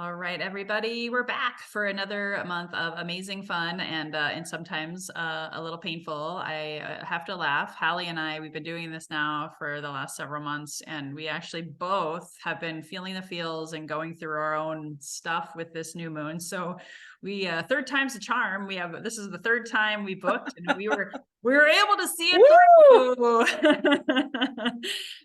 All right, everybody, we're back for another month of amazing fun and sometimes a little painful. I have to laugh. Hallie and I, we've been doing this now for the last several months, and we actually both have been feeling the feels and going through our own stuff with this new moon. So we third time's a charm. This is the third time we booked, and we were able to see it through.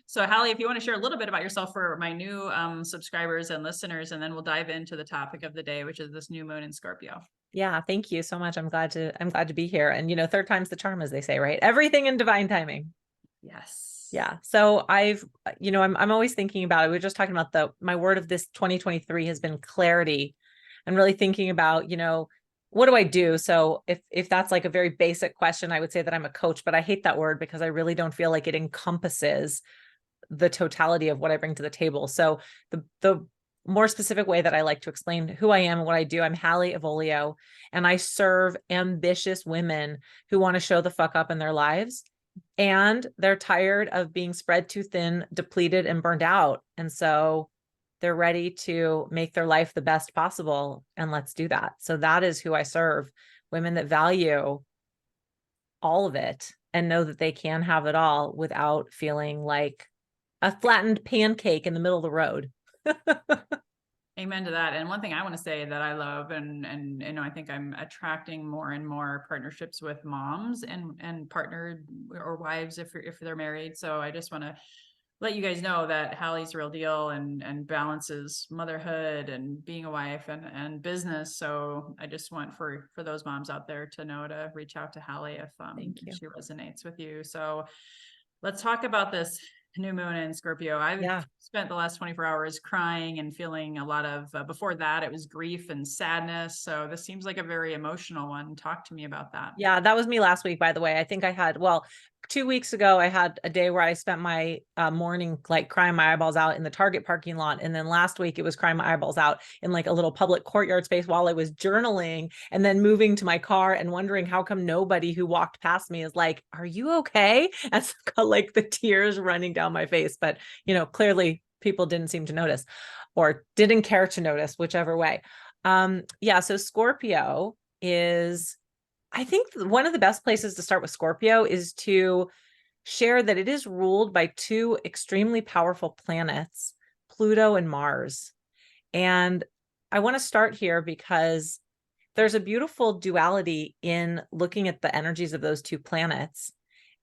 So Hallie, if you want to share a little bit about yourself for my new subscribers and listeners, and then we'll dive into the topic of the day, which is this new moon in Scorpio. Yeah, thank you so much. I'm glad to be here. And third time's the charm, as they say, right? Everything in divine timing. Yes. Yeah. So I'm always thinking about it. We were just talking about my word of this 2023 has been clarity, and really thinking about, what do I do? So if that's like a very basic question, I would say that I'm a coach, but I hate that word because I really don't feel like it encompasses the totality of what I bring to the table. So the more specific way that I like to explain who I am and what I do, I'm Hallie Avolio, and I serve ambitious women who want to show the fuck up in their lives, and they're tired of being spread too thin, depleted, and burned out. And so they're ready to make their life the best possible. And let's do that. So that is who I serve: women that value all of it and know that they can have it all without feeling like a flattened pancake in the middle of the road. Amen to that. And one thing I want to say that I love, and I think I'm attracting more and more partnerships with moms and partnered or wives if they're married. So I just want to let you guys know that Hallie's real deal and balances motherhood and being a wife and business. So I just want for those moms out there to know to reach out to Hallie Thank you. if she resonates with you. So let's talk about this new moon in Scorpio. I've Yeah. spent the last 24 hours crying and feeling a lot of, before that, it was grief and sadness. So this seems like a very emotional one. Talk to me about that. Yeah, that was me last week, by the way. I think I had, well, 2 weeks ago, I had a day where I spent my morning like crying my eyeballs out in the Target parking lot. And then last week, it was crying my eyeballs out in like a little public courtyard space while I was journaling, and then moving to my car and wondering how come nobody who walked past me is like, "Are you okay?" And so got like the tears running down my face. But, clearly people didn't seem to notice, or didn't care to notice, whichever way. Yeah. So Scorpio is, I think one of the best places to start with Scorpio is to share that it is ruled by two extremely powerful planets, Pluto and Mars. And I want to start here because there's a beautiful duality in looking at the energies of those two planets.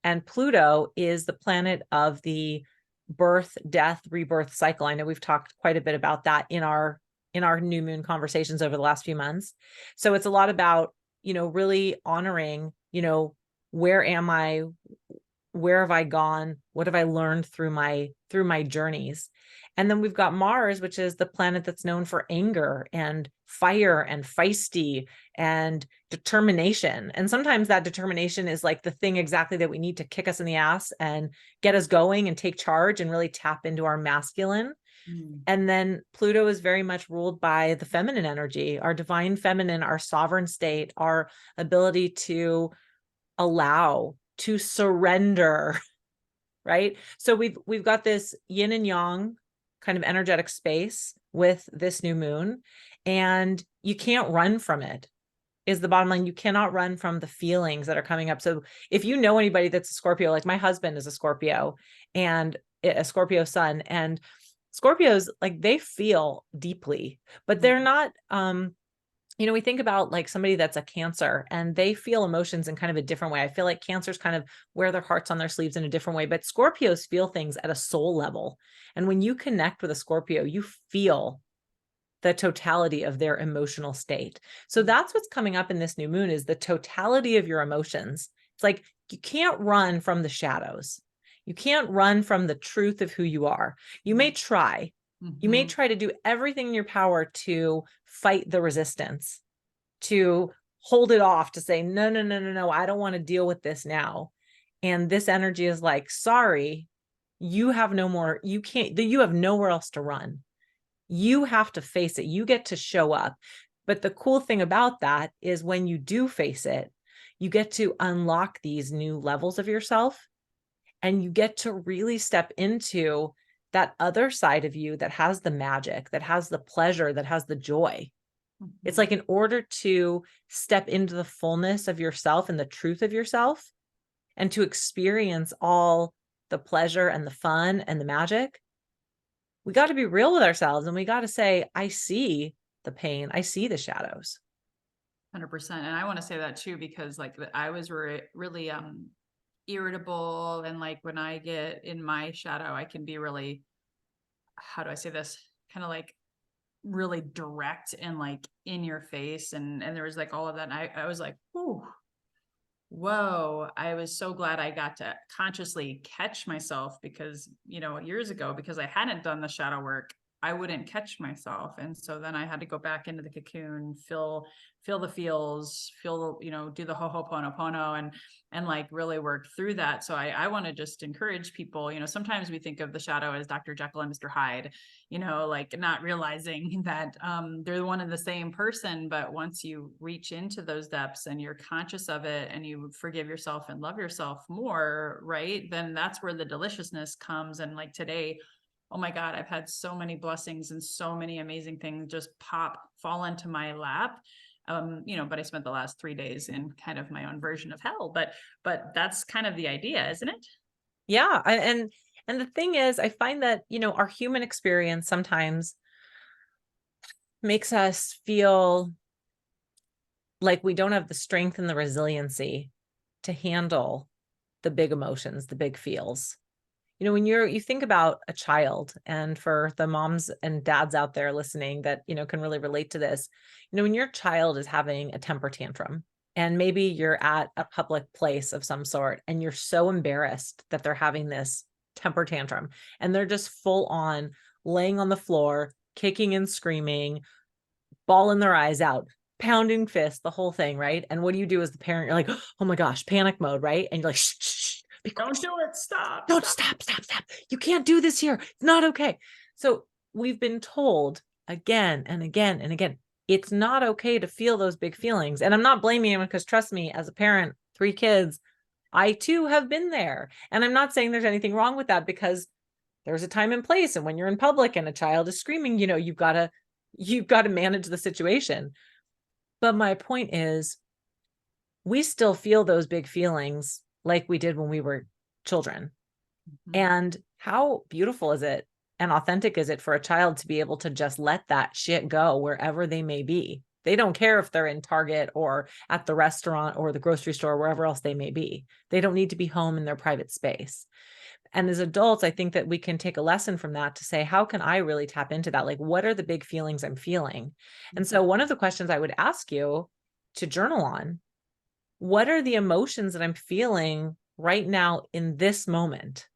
And Pluto is the planet of the birth, death, rebirth cycle. I know we've talked quite a bit about that in our new moon conversations over the last few months. So it's a lot about, really honoring, where am I? Where have I gone? What have I learned through my journeys? And then we've got Mars, which is the planet that's known for anger and fire and feisty and determination. And sometimes that determination is like the thing exactly that we need to kick us in the ass and get us going and take charge and really tap into our masculine. And then Pluto is very much ruled by the feminine energy, our divine feminine, our sovereign state, our ability to allow, to surrender, right? So we've got this yin and yang kind of energetic space with this new moon, and you can't run from it, is the bottom line. You cannot run from the feelings that are coming up. So if you know anybody that's a Scorpio, like my husband is a Scorpio and a Scorpio sun, and Scorpios, like, they feel deeply, but they're not, we think about like somebody that's a Cancer and they feel emotions in kind of a different way. I feel like Cancers kind of wear their hearts on their sleeves in a different way, but Scorpios feel things at a soul level. And when you connect with a Scorpio, you feel the totality of their emotional state. So that's what's coming up in this new moon, is the totality of your emotions. It's like, you can't run from the shadows. You can't run from the truth of who you are. You may try. You may try to do everything in your power to fight the resistance, to hold it off, to say, no, no, no, no, no, I don't want to deal with this now. And this energy is like, sorry, you have no more, you have nowhere else to run. You have to face it. You get to show up. But the cool thing about that is when you do face it, you get to unlock these new levels of yourself, and you get to really step into that other side of you that has the magic, that has the pleasure, that has the joy. It's Mhm. like in order to step into the fullness of yourself and the truth of yourself and to experience all the pleasure and the fun and the magic, we got to be real with ourselves and we got to say, I see the pain, I see the shadows. 100%. And I want to say that too, because like I was really irritable. And like when I get in my shadow, I can be really, how do I say this? Kind of like really direct and like in your face. And there was like all of that. And I was like, whew, whoa, I was so glad I got to consciously catch myself because, years ago, because I hadn't done the shadow work, I wouldn't catch myself. And so then I had to go back into the cocoon, feel the feels, do the ho'oponopono and like really work through that. So I want to just encourage people, sometimes we think of the shadow as Dr. Jekyll and Mr. Hyde, like not realizing that they're one and the same person. But once you reach into those depths and you're conscious of it and you forgive yourself and love yourself more, right? Then that's where the deliciousness comes. And like today, oh my God, I've had so many blessings and so many amazing things just fall into my lap. But I spent the last 3 days in kind of my own version of hell. But that's kind of the idea, isn't it? Yeah. And the thing is, I find that, our human experience sometimes makes us feel like we don't have the strength and the resiliency to handle the big emotions, the big feels. When you think about a child, and for the moms and dads out there listening that, can really relate to this, when your child is having a temper tantrum and maybe you're at a public place of some sort and you're so embarrassed that they're having this temper tantrum and they're just full on laying on the floor, kicking and screaming, bawling their eyes out, pounding fists, the whole thing, right? And what do you do as the parent? You're like, oh my gosh, panic mode, right? And you're like, shh, shh, shh, be quiet. Don't do it. Stop. Don't Stop. stop. You can't do this here. It's not okay. So we've been told again and again and again, it's not okay to feel those big feelings. And I'm not blaming him because trust me, as a parent, 3 kids, I too have been there. And I'm not saying there's anything wrong with that because there's a time and place. And when you're in public and a child is screaming, you've got to manage the situation. But my point is, we still feel those big feelings like we did when we were children. Mhm. And how beautiful is it and authentic is it for a child to be able to just let that shit go wherever they may be? They don't care if they're in Target or at the restaurant or the grocery store, wherever else they may be. They don't need to be home in their private space. And as adults, I think that we can take a lesson from that to say, how can I really tap into that? Like, what are the big feelings I'm feeling? And so one of the questions I would ask you to journal on, what are the emotions that I'm feeling right now in this moment?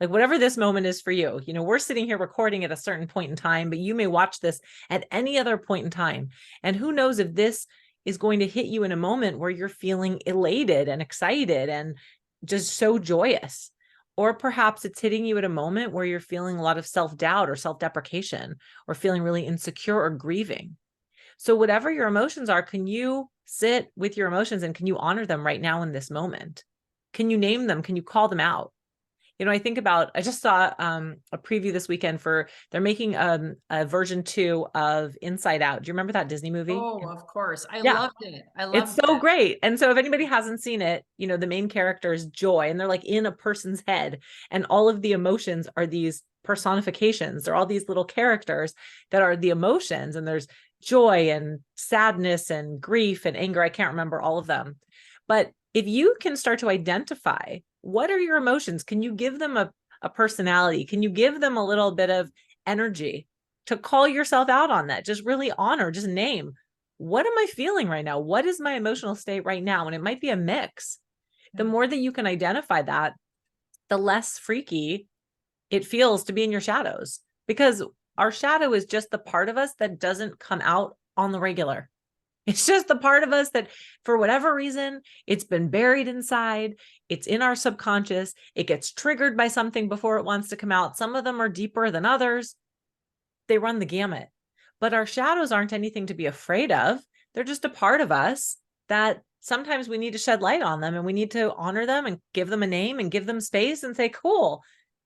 Like whatever this moment is for you, we're sitting here recording at a certain point in time, but you may watch this at any other point in time. And who knows if this is going to hit you in a moment where you're feeling elated and excited and just so joyous. Or perhaps it's hitting you at a moment where you're feeling a lot of self-doubt or self-deprecation or feeling really insecure or grieving. So whatever your emotions are, can you sit with your emotions and can you honor them right now in this moment? Can you name them? Can you call them out? I think about, I just saw a preview this weekend they're making a version 2 of Inside Out. Do you remember that Disney movie? Oh, of course. I Yeah, loved it. I it's loved so it. great. And so if anybody hasn't seen it, the main character is Joy and they're like in a person's head and all of the emotions are these personifications. They're all these little characters that are the emotions and there's joy and sadness and grief and anger. I can't remember all of them. But if you can start to identify what are your emotions, can you give them a personality? Can you give them a little bit of energy to call yourself out on that? Just really honor, just name, what am I feeling right now? What is my emotional state right now? And it might be a mix. The Yeah. more that you can identify that, the less freaky it feels to be in your shadows, because our shadow is just the part of us that doesn't come out on the regular. It's just the part of us that, for whatever reason, it's been buried inside. It's in our subconscious. It gets triggered by something before it wants to come out. Some of them are deeper than others. They run the gamut. But our shadows aren't anything to be afraid of. They're just a part of us that sometimes we need to shed light on them and we need to honor them and give them a name and give them space and say, cool,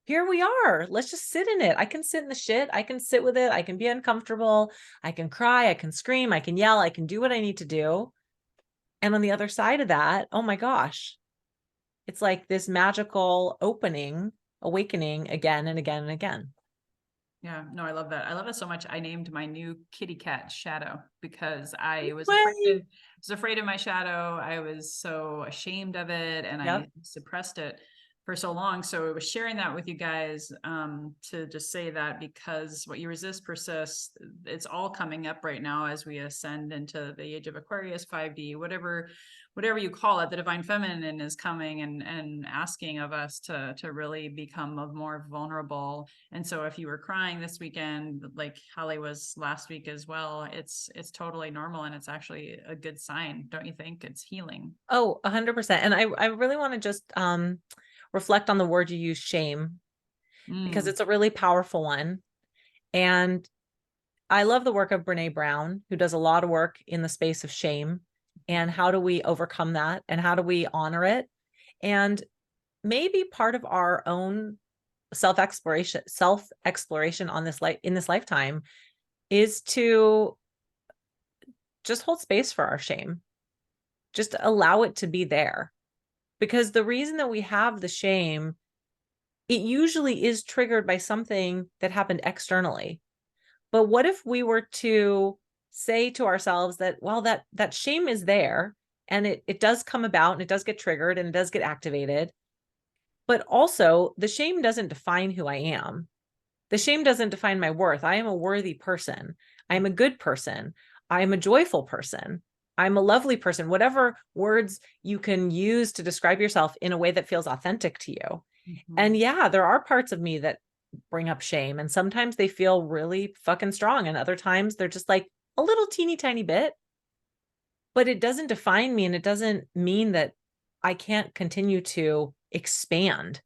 here we are. Let's just sit in it. I can sit in the shit. I can sit with it. I can be uncomfortable. I can cry. I can scream. I can yell. I can do what I need to do. And on the other side of that, oh my gosh, it's like this magical opening, awakening again and again and again. Yeah, no, I love that. I love that so much. I named my new kitty cat Shadow because I Way. was afraid of my shadow. I was so ashamed of it and I Yep. suppressed it for so long. So I was sharing that with you guys to just say that because what you resist persists. It's all coming up right now as we ascend into the age of Aquarius, 5D, whatever you call it. The divine feminine is coming and asking of us to really become a more vulnerable. And so if you were crying this weekend, like Holly was last week as well, it's totally normal and it's actually a good sign, don't you think? It's healing. Oh, 100%. And I really want to just reflect on the word you use, shame, because Mm. it's a really powerful one. And I love the work of Brene Brown, who does a lot of work in the space of shame and how do we overcome that and how do we honor it? And maybe part of our own self-exploration on this life in this lifetime is to just hold space for our shame. Just allow it to be there. Because the reason that we have the shame, it usually is triggered by something that happened externally. But what if we were to say to ourselves that, well, that shame is there and it does come about and it does get triggered and it does get activated. But also the shame doesn't define who I am. The shame doesn't define my worth. I am a worthy person. I am a good person. I am a joyful person. I'm a lovely person, whatever words you can use to describe yourself in a way that feels authentic to you. And Mhm. yeah, there are parts of me that bring up shame. And sometimes they feel really fucking strong. And other times they're just like a little teeny tiny bit, but it doesn't define me. And it doesn't mean that I can't continue to expand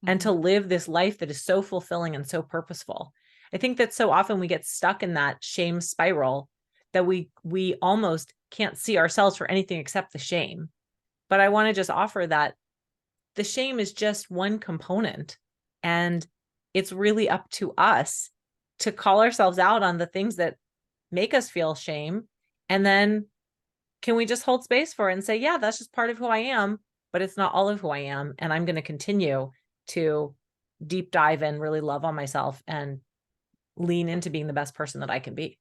and to Mhm. live this life that is so fulfilling and so purposeful. I think that so often we get stuck in that shame spiral that we almost can't see ourselves for anything except the shame. But I want to just offer that the shame is just one component and it's really up to us to call ourselves out on the things that make us feel shame. And then can we just hold space for it and say, yeah, that's just part of who I am, but it's not all of who I am. And I'm going to continue to deep dive and really love on myself and lean into being the best person that I can be.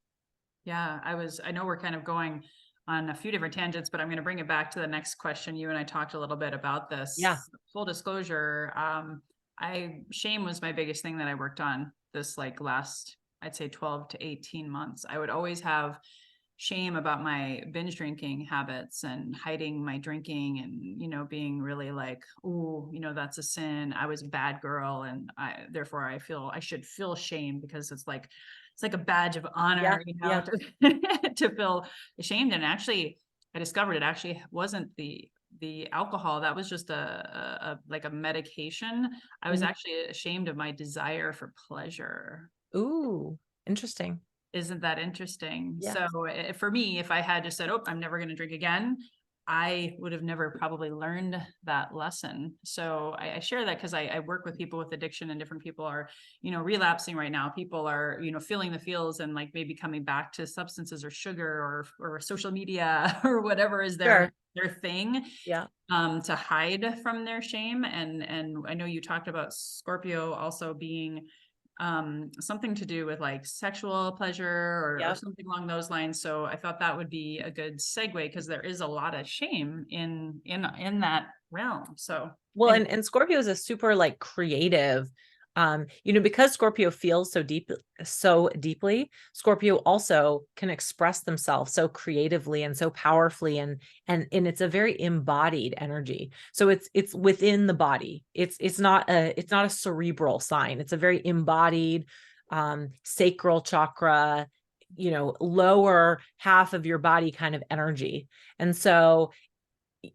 Yeah, I know we're kind of going on a few different tangents, but I'm going to bring it back to the next question. You and I talked a little bit about Yeah. this. Full disclosure, shame was my biggest thing that I worked on this like last, I'd say 12 to 18 months. I would always have shame about my binge drinking habits and hiding my drinking and being really like, oh, that's a sin. I was a bad girl and therefore I feel I should feel shame because it's like a badge of Yeah. honor, Yeah. to to feel ashamed. And actually I discovered it actually wasn't the alcohol. That was just a like a medication. I was Mhm. actually ashamed of my desire for pleasure. Ooh, interesting. Isn't that interesting? Yeah. So for me, if I had just said, "Oh, I'm never going to drink again," I would have never probably learned that lesson. So I share that because I work with people with addiction, and different people are, relapsing right now. People are, feeling the feels and like maybe coming back to substances or sugar or social media or whatever is Sure. their thing, Yeah. to hide from their shame. And I know you talked about Scorpio also being something to do with like sexual pleasure or Yep. something along those lines. So I thought that would be a good segue because there is a lot of shame in that realm. So Well, anyway. and Scorpio is a super like creative, because Scorpio feels so deeply, Scorpio also can express themselves so creatively and so powerfully and it's a very embodied energy. So it's within the body. It's not a cerebral sign. It's a very embodied sacral chakra, lower half of your body kind of energy. And so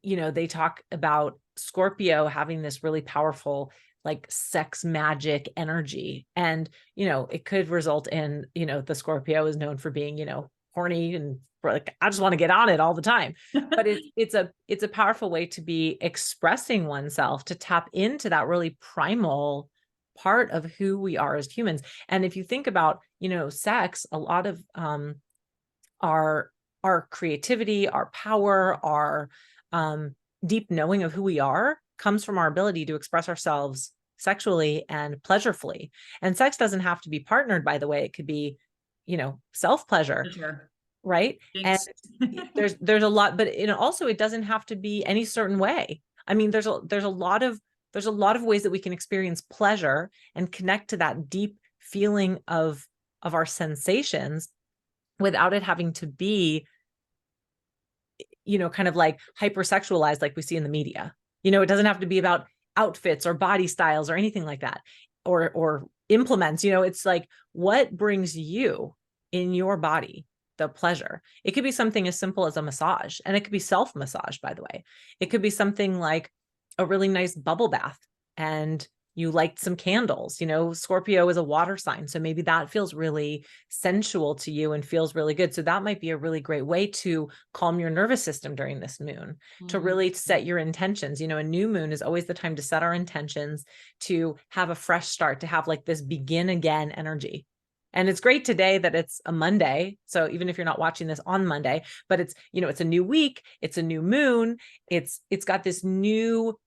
they talk about Scorpio having this really powerful like sex magic energy. And, it could result in, the Scorpio is known for being, horny and like, I just want to get on it all the time. But it's a powerful way to be expressing oneself, to tap into that really primal part of who we are as humans. And if you think about, sex, a lot of our creativity, our power, our deep knowing of who we are comes from our ability to express ourselves sexually and pleasurefully. And sex doesn't have to be partnered, by the way. It could be, self pleasure, Sure. right? And Jinx. there's a lot, but also it doesn't have to be any certain way. I mean, there's a lot of ways that we can experience pleasure and connect to that deep feeling of our sensations without it having to be, kind of like hypersexualized like we see in the media. It doesn't have to be about outfits or body styles or anything like that, or implements. It's like, what brings you in your body the pleasure? It could be something as simple as a massage, and it could be self massage, by the way. It could be something like a really nice bubble bath, and you liked some candles. Scorpio is a water sign, so maybe that feels really sensual to you and feels really good. So that might be a really great way to calm your nervous system during this moon, to really set your intentions. A new moon is always the time to set our intentions, to have a fresh start, to have like this begin again energy. And it's great today that it's a Monday. So even if you're not watching this on Monday, but it's, it's a new week, it's a new moon, it's got this new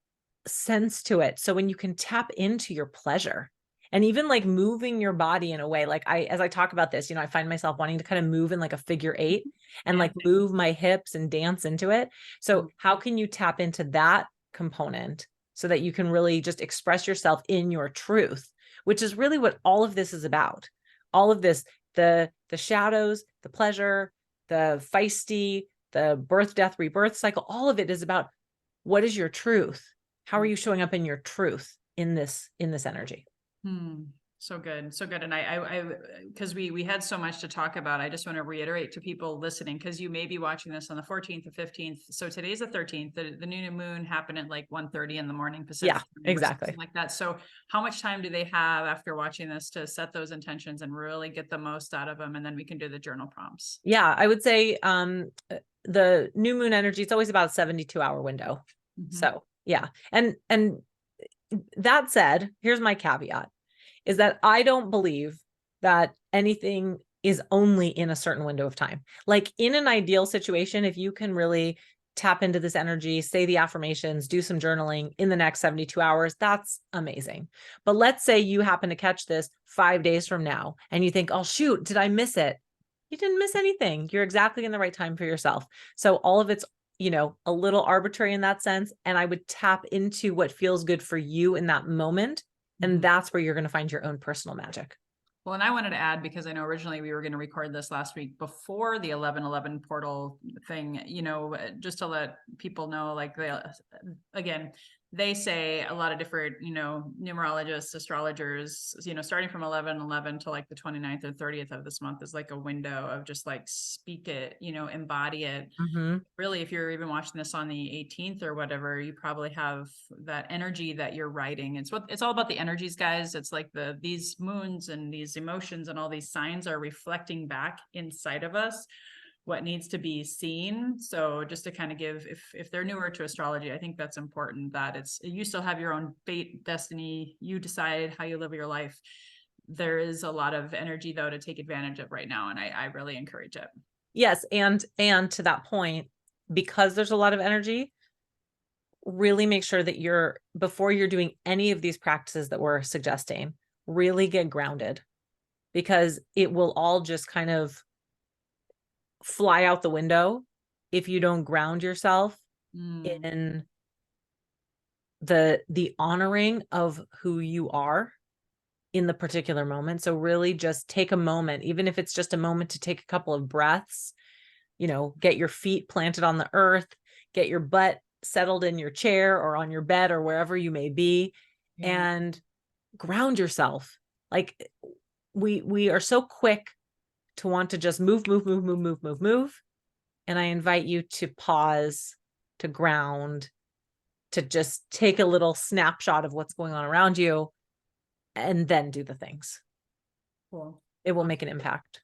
sense to it. So when you can tap into your pleasure and even like moving your body in a way, like as I talk about this, I find myself wanting to kind of move in like a figure 8 and like move my hips and dance into it. So how can you tap into that component so that you can really just express yourself in your truth, which is really what all of this is about. All of this, the shadows, the pleasure, the feisty, the birth, death, rebirth cycle, all of it is about, what is your truth? How are you showing up in your truth in this energy? So good. So good. And cause we had so much to talk about. I just want to reiterate to people listening, cause you may be watching this on the 14th or 15th. So today's the 13th, the new moon happened at like 1:30 in the morning Pacific. Yeah, exactly. Like that. So how much time do they have after watching this to set those intentions and really get the most out of them? And then we can do the journal prompts. Yeah. I would say, the new moon energy, it's always about a 72-hour window. So yeah. And that said, here's my caveat, is that I don't believe that anything is only in a certain window of time. Like in an ideal situation, if you can really tap into this energy, say the affirmations, do some journaling in the next 72 hours, that's amazing. But let's say you happen to catch this 5 days from now and you think, oh shoot, did I miss it? You didn't miss anything. You're exactly in the right time for yourself. So all of it's, a little arbitrary in that sense. And I would tap into what feels good for you in that moment. And that's where you're going to find your own personal magic. Well, and I wanted to add, because I know originally we were going to record this last week before the 11/11 portal thing, just to let people know, like again, they say a lot of different, numerologists, astrologers, starting from 11/11 to like the 29th or 30th of this month is like a window of just like speak it, embody it. Really, if you're even watching this on the 18th or whatever, you probably have that energy that you're writing. It's all about the energies, guys. It's like these moons and these emotions and all these signs are reflecting back inside of us what needs to be seen. So just to kind of give, if they're newer to astrology, I think that's important, that you still have your own fate, destiny, you decide how you live your life. There is a lot of energy though to take advantage of right now, and I really encourage it. Yes, and to that point, because there's a lot of energy, really make sure that before you're doing any of these practices that we're suggesting, really get grounded, because it will all just kind of fly out the window if you don't ground yourself in the honoring of who you are in the particular moment. So really just take a moment, even if it's just a moment, to take a couple of breaths, get your feet planted on the earth, get your butt settled in your chair or on your bed or wherever you may be, and ground yourself. Like we are so quick to want to just move. And I invite you to pause, to ground, to just take a little snapshot of what's going on around you, and then do the things. Cool. It will make an impact.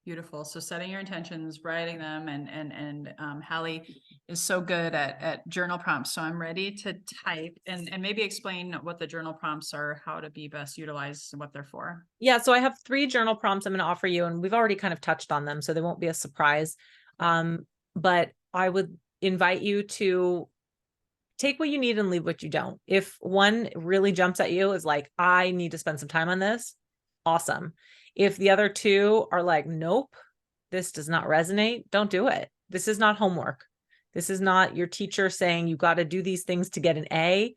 Beautiful. So setting your intentions, writing them, and Hallie is so good at journal prompts. So I'm ready to type and maybe explain what the journal prompts are, how to be best utilized, and what they're for. Yeah, so I have 3 journal prompts I'm going to offer you, and we've already kind of touched on them, so they won't be a surprise. But I would invite you to take what you need and leave what you don't. If one really jumps at you is like, I need to spend some time on this, awesome. If the other 2 are like, nope, this does not resonate, don't do it. This is not homework. This is not your teacher saying you got to do these things to get an A.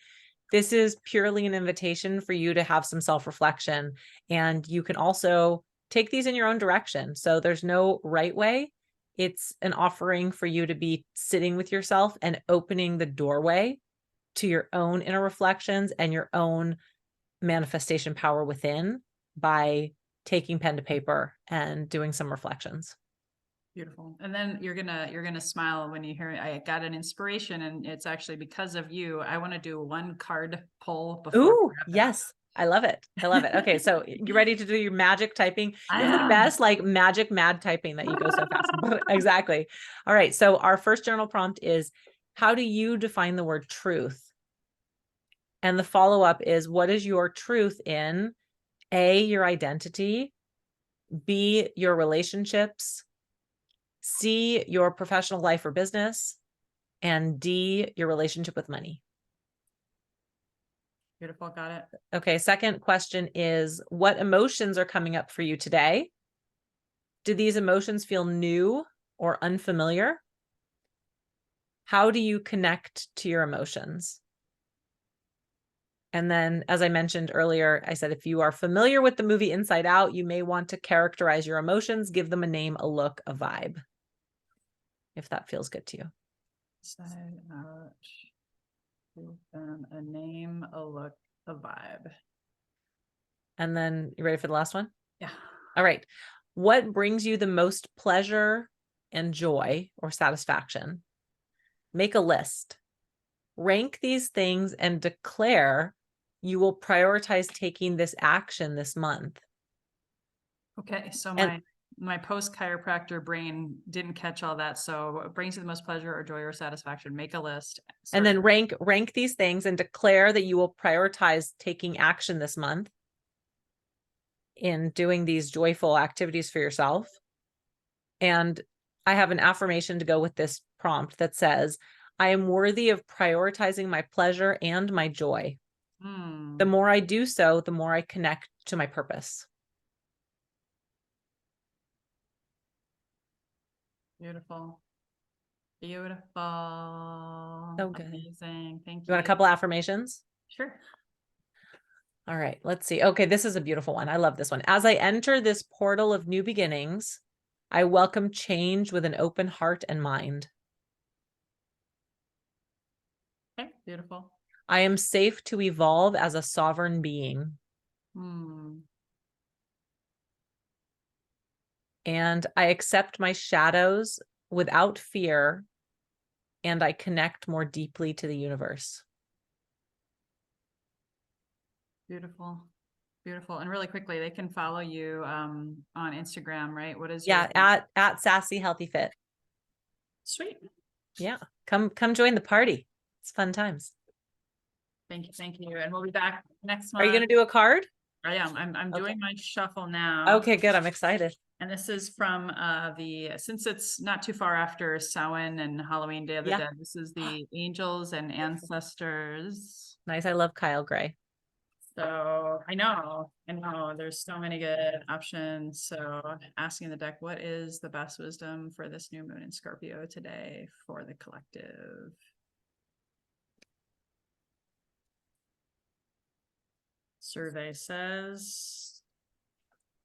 This is purely an invitation for you to have some self-reflection. And you can also take these in your own direction. So there's no right way. It's an offering for you to be sitting with yourself and opening the doorway to your own inner reflections and your own manifestation power within by taking pen to paper and doing some reflections. Beautiful. And then you're gonna smile when you hear I got an inspiration, and it's actually because of you. I want to do one card pull before. Ooh, yes. I love it. I love it. Okay, so you ready to do your magic typing? I It's the am. best, like magic mad typing that you go so fast. Exactly. All right. So our first journal prompt is, how do you define the word truth? And the follow-up is, what is your truth in A, your identity, B, your relationships, C, your professional life or business, and D, your relationship with money? Beautiful. Got it. Okay, second question is, what emotions are coming up for you today? Do these emotions feel new or unfamiliar? How do you connect to your emotions? And then, as I mentioned earlier, I said, if you are familiar with the movie Inside Out, you may want to characterize your emotions, give them a name, a look, a vibe, if that feels good to you. Inside Out. Give them a name, a look, a vibe. And then, you ready for the last one? Yeah. All right. What brings you the most pleasure and joy or satisfaction? Make a list. Rank these things and declare you will prioritize taking this action this month. Okay. So And my post chiropractor brain didn't catch all that. So what brings you the most pleasure or joy or satisfaction? Make a list. and then rank these things and declare that you will prioritize taking action this month in doing these joyful activities for yourself. And I have an affirmation to go with this prompt that says, I am worthy of prioritizing my pleasure and my joy. The more I do so, the more I connect to my purpose. Beautiful. Beautiful. So good. Amazing. Thank You you. want a couple affirmations? Sure. All right, let's see. Okay, this is a beautiful one. I love this one. As I enter this portal of new beginnings, I welcome change with an open heart and mind. Okay. Beautiful. I am safe to evolve as a sovereign being. And I accept my shadows without fear, and I connect more deeply to the universe. Beautiful. Beautiful. And really quickly, they can follow you on Instagram, right? What is Yeah, your at Sassy Healthy Fit. Sweet. Yeah. Come join the party. It's fun times. Thank you. Thank you. And we'll be back next month. Are you going to do a card? I am. I'm Okay. doing my shuffle now. Okay, good. I'm excited. And this is from since it's not too far after Samhain and Halloween Day of the Yeah. Dead, this is the angels and ancestors. Nice. I love Kyle Gray. So I know there's so many good options. So asking the deck, what is the best wisdom for this new moon in Scorpio today for the collective? Survey says,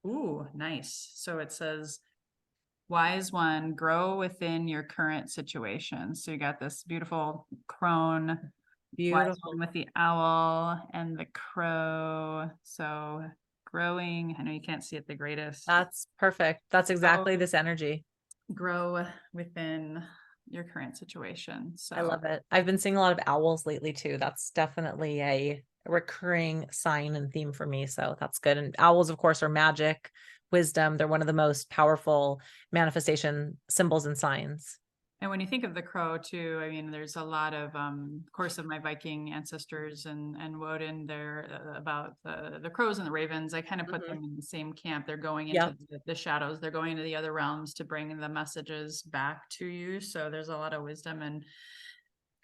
ooh, nice. So it says, wise one, grow within your current situation. So you got this beautiful crone, wise one with the owl and the crow. So growing, I know you can't see it the greatest. That's perfect. That's exactly this energy. Grow within your current situation. So I love it. I've been seeing a lot of owls lately too. That's definitely a recurring sign and theme for me. So that's good. And owls, of course, are magic, wisdom. They're one of the most powerful manifestation symbols and signs. And when you think of the crow too, I mean, there's a lot of course of my Viking ancestors and Woden there about the crows and the ravens. I kind of put them in the same camp. They're going into the shadows. They're going into the other realms to bring the messages back to you. So there's a lot of wisdom and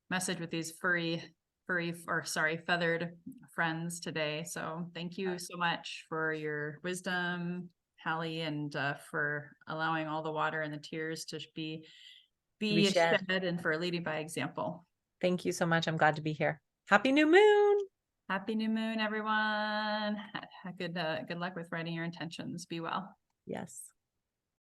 message with these feathered friends today. So thank you so much for your wisdom, Hallie, and for allowing all the water and the tears to be shed and for leading by example. Thank you so much. I'm glad to be here. Happy new moon. Happy new moon, everyone. Good luck with writing your intentions. Be well. Yes.